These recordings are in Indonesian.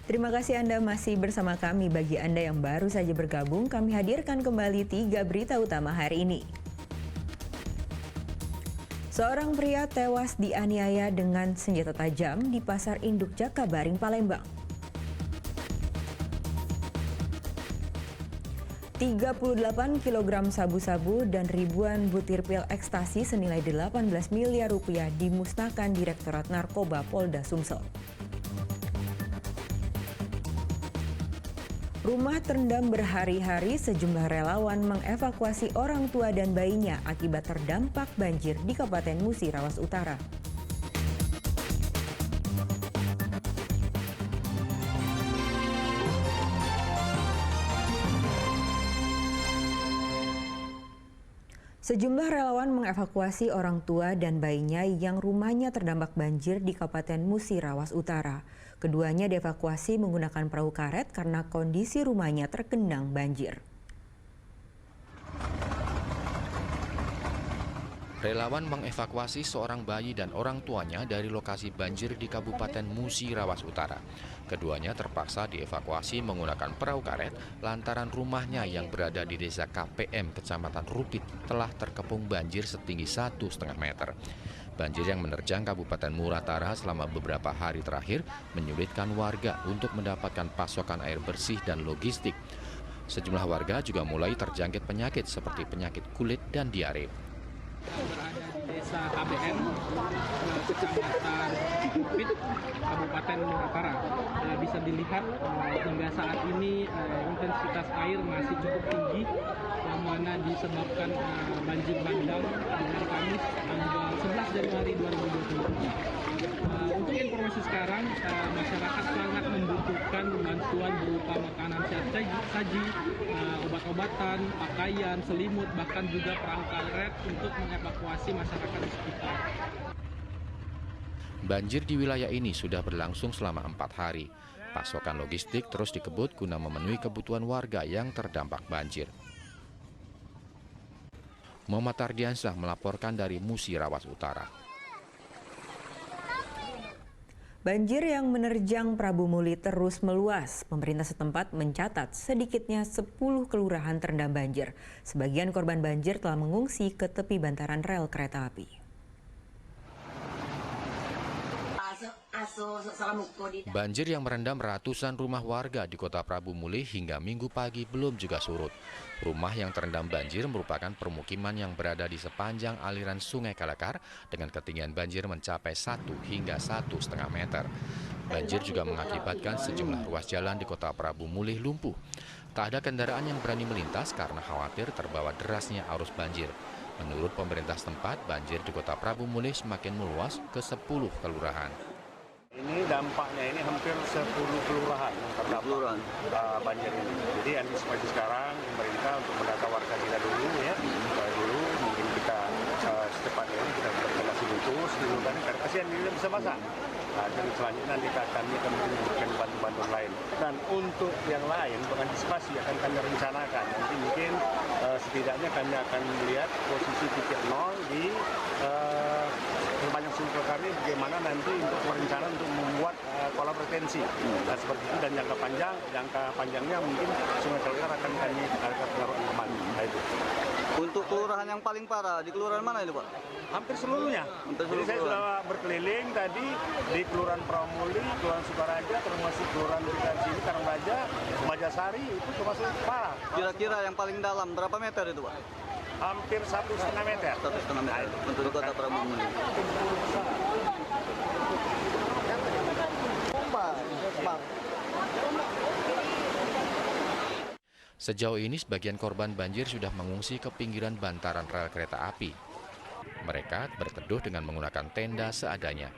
Terima kasih Anda masih bersama kami. Bagi Anda yang baru saja bergabung, kami hadirkan kembali 3 berita utama hari ini. Seorang pria tewas dianiaya dengan senjata tajam di Pasar Induk Jakabaring, Palembang. 38 kg sabu-sabu dan ribuan butir pil ekstasi senilai 18 miliar rupiah dimusnahkan Direktorat Narkoba Polda Sumsel. Rumah terendam berhari-hari, sejumlah relawan mengevakuasi orang tua dan bayinya akibat terdampak banjir di Kabupaten Musi Rawas Utara. Sejumlah relawan mengevakuasi orang tua dan bayinya yang rumahnya terdampak banjir di Kabupaten Musi Rawas Utara. Keduanya dievakuasi menggunakan perahu karet karena kondisi rumahnya tergenang banjir. Relawan mengevakuasi seorang bayi dan orang tuanya dari lokasi banjir di Kabupaten Musi Rawas Utara. Keduanya terpaksa dievakuasi menggunakan perahu karet lantaran rumahnya yang berada di desa KPM, Kecamatan Rupit, telah terkepung banjir setinggi 1,5 meter. Banjir yang menerjang Kabupaten Muratara selama beberapa hari terakhir menyulitkan warga untuk mendapatkan pasokan air bersih dan logistik. Sejumlah warga juga mulai terjangkit penyakit seperti penyakit kulit dan diare. Berada di desa KBM, Kecamatan Rupit, Kabupaten Muratara. Bisa dilihat hingga saat ini intensitas air masih cukup tinggi, yang mana disebabkan banjir bandang hari Kamis tanggal 11 Januari 2023. Untuk informasi sekarang, masyarakat sangat membutuhkan bantuan berupa makanan siap saji, obat-obatan, pakaian, selimut, bahkan juga perahu karet untuk mengevakuasi masyarakat di sekitar. Banjir di wilayah ini sudah berlangsung selama 4 hari. Pasokan logistik terus dikebut guna memenuhi kebutuhan warga yang terdampak banjir. Muhammad Ardiansyah melaporkan dari Musi Rawas Utara. Banjir yang menerjang Prabu Muli terus meluas. Pemerintah setempat mencatat sedikitnya 10 kelurahan terendam banjir. Sebagian korban banjir telah mengungsi ke tepi bantaran rel kereta api. Banjir yang merendam ratusan rumah warga di Kota Prabu Muli hingga Minggu pagi belum juga surut. Rumah yang terendam banjir merupakan permukiman yang berada di sepanjang aliran Sungai Kalakar dengan ketinggian banjir mencapai 1 hingga 1,5 meter. Banjir juga mengakibatkan sejumlah ruas jalan di Kota Prabu Muli lumpuh. Tak ada kendaraan yang berani melintas karena khawatir terbawa derasnya arus banjir. Menurut pemerintah setempat, banjir di Kota Prabu Muli semakin meluas ke 10 kelurahan. Ini dampaknya ini hampir 10 kelurahan yang terdampak banjir ini. Jadi antisipasi sekarang pemerintah untuk mendata warga kita dulu ya. Dulu mungkin kita secepatnya kita berkoordinasi terus dulu kan karena kasihan ini bisa basah. Dan selanjutnya nanti kami akan memberikan bantuan lain. Dan untuk yang lain mengantisipasi akan kami rencanakan. Nanti mungkin setidaknya kami akan melihat posisi titik nol di sepanjang Sungai kami bagaimana nanti untuk perencanaan untuk membuat kolam retensi. Nah, seperti itu dan jangka panjangnya mungkin Sungai Kalakar akan kami pengaruh aman. Nah, itu. Untuk kelurahan yang paling parah di kelurahan mana ini, Pak? Hampir seluruhnya. Jadi saya sudah berkeliling tadi di Kelurahan Pramuli, Kelurahan Sukaraja, termasuk Kelurahan kita di sini Karangbaja, Majasari itu termasuk parah. Kira-kira yang paling dalam berapa meter itu, Pak? Hampir 1,5 meter. 1,5 meter untuk Kota Prabu Muli. Sejauh ini sebagian korban banjir sudah mengungsi ke pinggiran bantaran rel kereta api. Mereka berteduh dengan menggunakan tenda seadanya.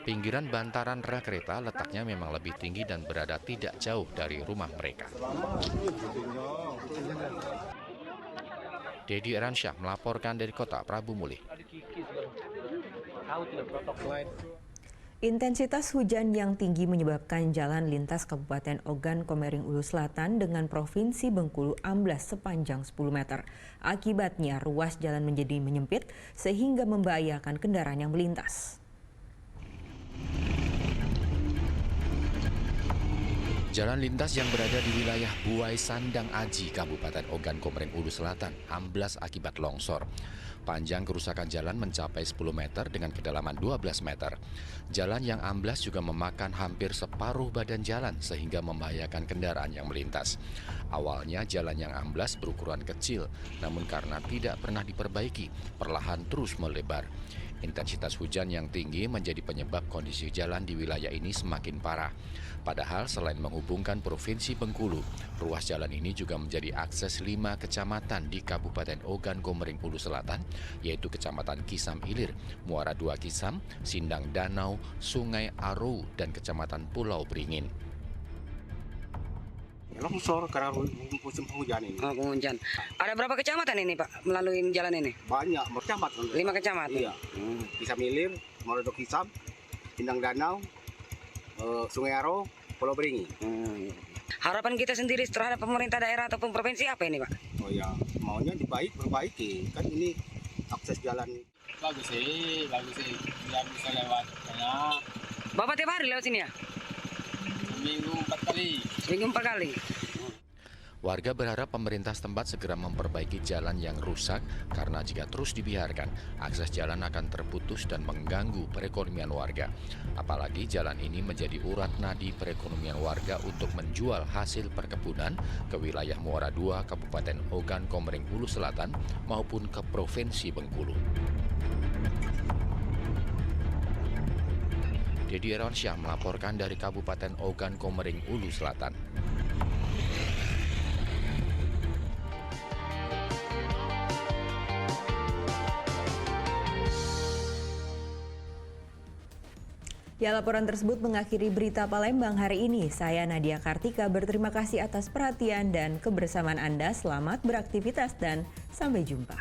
Pinggiran bantaran rel kereta letaknya memang lebih tinggi dan berada tidak jauh dari rumah mereka. Dedi Eransyah melaporkan dari Kota Prabu Muli. Intensitas hujan yang tinggi menyebabkan jalan lintas Kabupaten Ogan Komering Ulu Selatan dengan Provinsi Bengkulu amblas sepanjang 10 meter. Akibatnya ruas jalan menjadi menyempit sehingga membahayakan kendaraan yang melintas. Jalan lintas yang berada di wilayah Buai Sandang Aji, Kabupaten Ogan Komering Ulu Selatan, amblas akibat longsor. Panjang kerusakan jalan mencapai 10 meter dengan kedalaman 12 meter. Jalan yang amblas juga memakan hampir separuh badan jalan sehingga membahayakan kendaraan yang melintas. Awalnya jalan yang amblas berukuran kecil, namun karena tidak pernah diperbaiki, perlahan terus melebar. Intensitas hujan yang tinggi menjadi penyebab kondisi jalan di wilayah ini semakin parah. Padahal selain menghubungkan Provinsi Bengkulu, ruas jalan ini juga menjadi akses 5 kecamatan di Kabupaten Ogan Komering Ulu Selatan, yaitu Kecamatan Kisam Ilir, Muara II Kisam, Sindang Danau, Sungai Arou, dan Kecamatan Pulau Beringin. Longsor karena musim penghujan ini. Oh, penghujan. Ada berapa kecamatan ini, Pak, melalui jalan ini? Banyak, berkecamatan. 5 kecamatan? Iya. Kisam Ilir, Muara II Kisam, Sindang Danau, Sungai Arou, Pulau Beringin. Harapan kita sendiri terhadap pemerintah daerah ataupun provinsi apa ini, Pak? Oh ya, maunya perbaiki. Kan ini akses jalan. Bagus sih. Biar bisa lewat tengah. Bapak tiap hari lewat sini ya? Seminggu 4 kali. Seminggu 4 kali? Warga berharap pemerintah setempat segera memperbaiki jalan yang rusak karena jika terus dibiarkan, akses jalan akan terputus dan mengganggu perekonomian warga. Apalagi jalan ini menjadi urat nadi perekonomian warga untuk menjual hasil perkebunan ke wilayah Muara II, Kabupaten Ogan Komering Ulu Selatan maupun ke Provinsi Bengkulu. Dedi Irwansyah melaporkan dari Kabupaten Ogan Komering Ulu Selatan. Ya, laporan tersebut mengakhiri berita Palembang hari ini. Saya Nadia Kartika berterima kasih atas perhatian dan kebersamaan Anda. Selamat beraktivitas dan sampai jumpa.